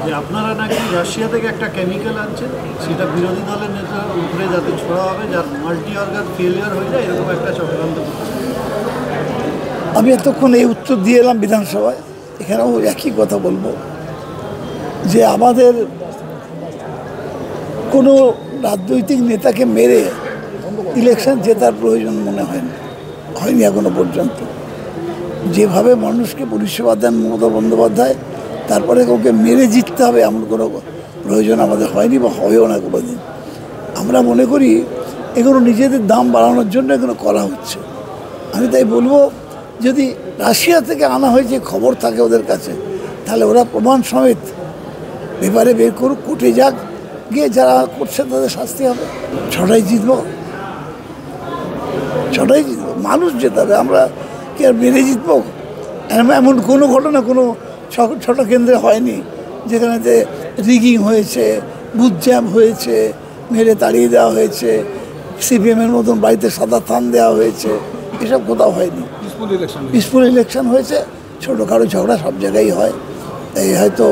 যে আপনারা নাকি রাশিয়া থেকে একটা কেমিক্যাল আনছেন, সেটা বিরোধী দলের নেতা উপরে যাতে ছোড়া হবে, যার মাল্টি অর্গান ফেলিয়ার হয়ে যায়, এরকম একটা চক্রান্ত। আমি এতক্ষণ এই উত্তর দিয়ে এলাম বিধানসভায়, এখানেও একই কথা বলবো যে আমাদের কোনো রাজনৈতিক নেতাকে মেরে ইলেকশন জেতার প্রয়োজন মনে হয়নি এখনো পর্যন্ত। যেভাবে মানুষকে পরিষেবা দেন মমতা বন্দ্যোপাধ্যায়, তারপরে ওকে মেরে জিততে হবে এমন কোনো প্রয়োজন আমাদের হয়নি বা হবেও না কোনোদিন। আমরা মনে করি এগুলো নিজেদের দাম বাড়ানোর জন্য এগুলো করা হচ্ছে। আমি তাই বলবো, যদি রাশিয়া থেকে আনা হয়েছে খবর থাকে ওদের কাছে, তাহলে ওরা প্রমাণ সমেত পেপারে বের করুক, কোর্টে যাক, গিয়ে যারা করছে তাদের শাস্তি হবে। ছটাই জিতবো, মানুষ জেতাবে, আমরা কি আর মেরে জিতবো? এমন কোনো ঘটনা কোনো ছোট কেন্দ্রে হয়নি যেখানেতে রিগিং হয়েছে, বুথ জ্যাম হয়েছে, মেরে তাড়িয়ে দেওয়া হয়েছে, সিপিএমের মতন বাড়িতে সাদা থান দেওয়া হয়েছে, এসব কোথাও হয়নি। পিসফুল ইলেকশন হয়েছে, ছোটোখাটো ঝগড়া সব জায়গায় হয়। এই হয়তো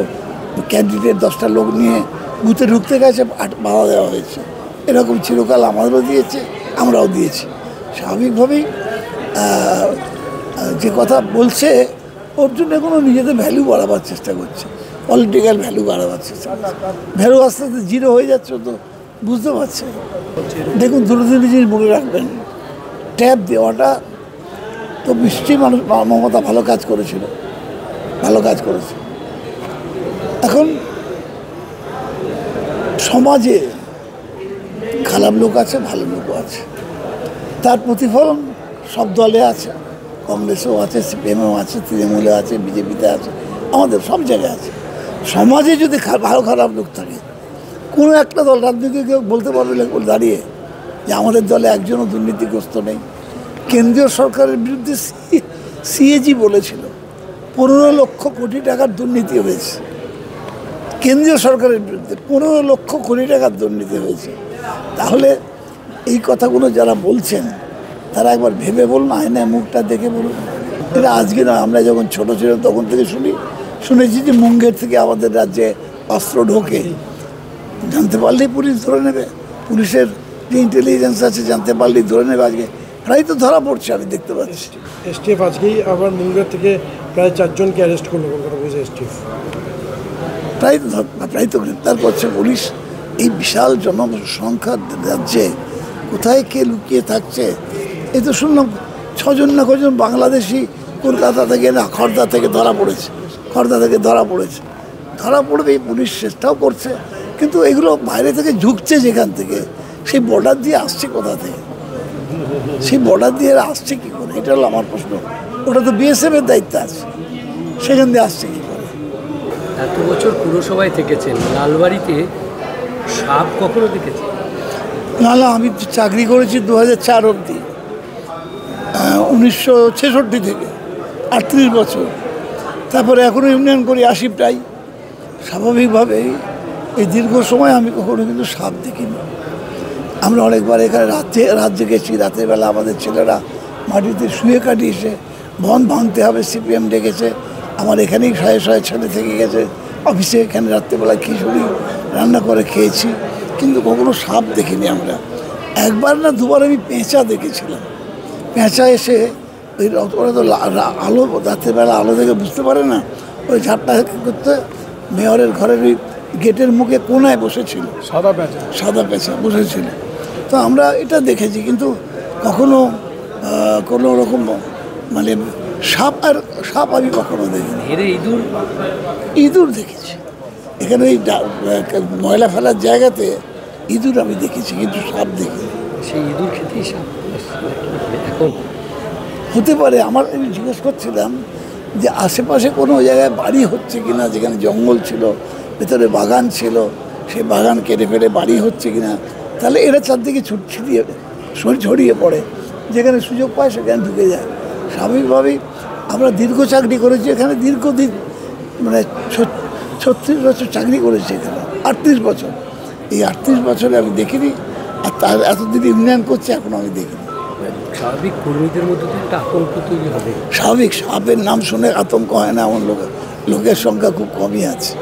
ক্যান্ডিডেট 10টা লোক নিয়ে বুথে ঢুকতে গেছে, বাধা দেওয়া হয়েছে। এরকম চিরকাল আমাদেরও দিয়েছে, আমরাও দিয়েছি। স্বাভাবিকভাবেই যে কথা বলছে ওর জন্য কোনো নিজেদের ভ্যালু বাড়াবার চেষ্টা করছে, পলিটিক্যাল ভ্যালু বাড়াবার চেষ্টা করছে। ভ্যালু আস্তে আস্তে জিরো হয়ে যাচ্ছে, তো বুঝতে পারছে। দেখুন, দুটো জিনিস মনে রাখবেন, ট্যাব দেওয়াটা তো নিশ্চয়ই মানুষ, মমতা ভালো কাজ করেছে। এখন সমাজে খারাপ লোক আছে, ভালো লোকও আছে, তার প্রতিফলন সব দলে আছে। কংগ্রেসও আছে, সিপিএমও আছে, তৃণমূলে আছে, বিজেপিতে আছে, আমাদের সব জায়গায় আছে। সমাজে যদি ভালো খারাপ লোক থাকে, কোনো একটা দল রাজনীতি কেউ বলতে পারবে দাঁড়িয়ে যে আমাদের দলে একজনও দুর্নীতিগ্রস্ত নেই। কেন্দ্রীয় সরকারের বিরুদ্ধে সিএজি বলেছিল 15 লক্ষ কোটি টাকার দুর্নীতি হয়েছে। কেন্দ্রীয় সরকারের বিরুদ্ধে 15 লক্ষ কোটি টাকার দুর্নীতি হয়েছে। তাহলে এই কথাগুলো যারা বলছেন তারা একবার ভেবে বলুন, আয়নায় মুখটা দেখে বলুন। এটা আজকে না, আমরা যখন ছোট ছিলাম তখন থেকে শুনেছি যে মুঙ্গের থেকে আমাদের রাজ্যে অস্ত্র ঢোকে, জানতে পারলেই পুলিশ ধরে নেবে, পুলিশের যে ইন্টেলিজেন্স আছে জানতে পারলেই ধরে নেবে। আজকে প্রায় তো ধরা পড়ছে, আমি দেখতে পাচ্ছি। এসটিএফ আজকেই আবার মুঙ্গের থেকে প্রায় 4 জনকে অ্যারেস্ট করলো কলকাতা পুলিশ। এসটিএফ প্রায় তো গ্রেপ্তার করছে পুলিশ। এই বিশাল জনসংখ্যার রাজ্যে কোথায় কে লুকিয়ে থাকছে? এই তো শুনলাম 6 জন না কজন বাংলাদেশি কলকাতা থেকে না খড়দা থেকে ধরা পড়েছে। ধরা পড়বে, এই পুলিশ চেষ্টাও করছে, কিন্তু এগুলো বাইরে থেকে ঝুঁকছে যেখান থেকে, সেই বর্ডার দিয়ে আসছে কোথা থেকে? সেই বর্ডার দিয়ে আসছে কী করে? এটা হলো আমার প্রশ্ন। ওটা তো বিএসএফের দায়িত্ব আছে, সেখান দিয়ে আসছে কী করে? এত বছর পুরসভায় থেকেছেন, লালবাড়িতে সাপ কখনো দেখেছেন? না, আমি চাকরি করেছি 2004 অবধি, 1966 থেকে 38 বছর। তারপরে এখনও ইউনিয়ন করি 80 প্রায়। স্বাভাবিকভাবেই এই দীর্ঘ সময় আমি কখনো কিন্তু সাপ দেখিনি। আমরা অনেকবার এখানে রাজ্যে গেছি, রাতের বেলা আমাদের ছেলেরা মাটিতে শুয়ে কাটিয়েছে, বন ভাঙতে হবে, সিপিএম ডেকেছে, আমার এখানেই শয়ে ছেলে থেকে গেছে অফিসে, এখানে রাত্রেবেলা খিচুড়ি রান্না করে খেয়েছি, কিন্তু কখনো সাপ দেখিনি আমরা। একবার না দুবার আমি পেঁচা দেখেছিলাম। পেঁচা এসে ওই ওরা তো আলো, রাত্রেবেলা আলো দেখে বুঝতে পারে না, ওই ঝাপটা করতে মেয়রের ঘরের ওই গেটের মুখে কোনায় বসেছিল, সাদা পেঁচা বসেছিল। তো আমরা এটা দেখেছি, কিন্তু কখনো কোনো রকম মানে সাপ আমি কখনো দেখিনি। ইঁদুর দেখেছি এখানে, ওই ময়লা ফেলার জায়গাতে ইঁদুর আমি দেখেছি, কিন্তু সাপ দেখিনি। সেই ইঁদুর খেতেই সাপ এখন হতে পারে। আমি জিজ্ঞেস করছিলাম যে আশেপাশে কোনো জায়গায় বাড়ি হচ্ছে কিনা, যেখানে জঙ্গল ছিল, ভেতরে বাগান ছিল, সেই বাগান কেটে ফেলে বাড়ি হচ্ছে কিনা, তাহলে এরা চারদিকে ছড়িয়ে পড়ে, যেখানে সুযোগ পায় সেখানে ঢুকে যায়। স্বাভাবিকভাবেই আমরা দীর্ঘ চাকরি করেছি এখানে, দীর্ঘদিন, মানে 36 বছর চাকরি করেছি এখানে, 38 বছর। এই 38 বছরে আমি দেখিনি, আর তার এতদিন ইউনিয়ন করছে এখন আমি দেখিনি। স্বাভাবিক কর্মীদের মধ্যে একটা আতঙ্ক তৈরি হবে। স্বাভাবিক, সাপের নাম শুনে আতঙ্ক হয় না এমন লোকের সংখ্যা খুব কমই আছে।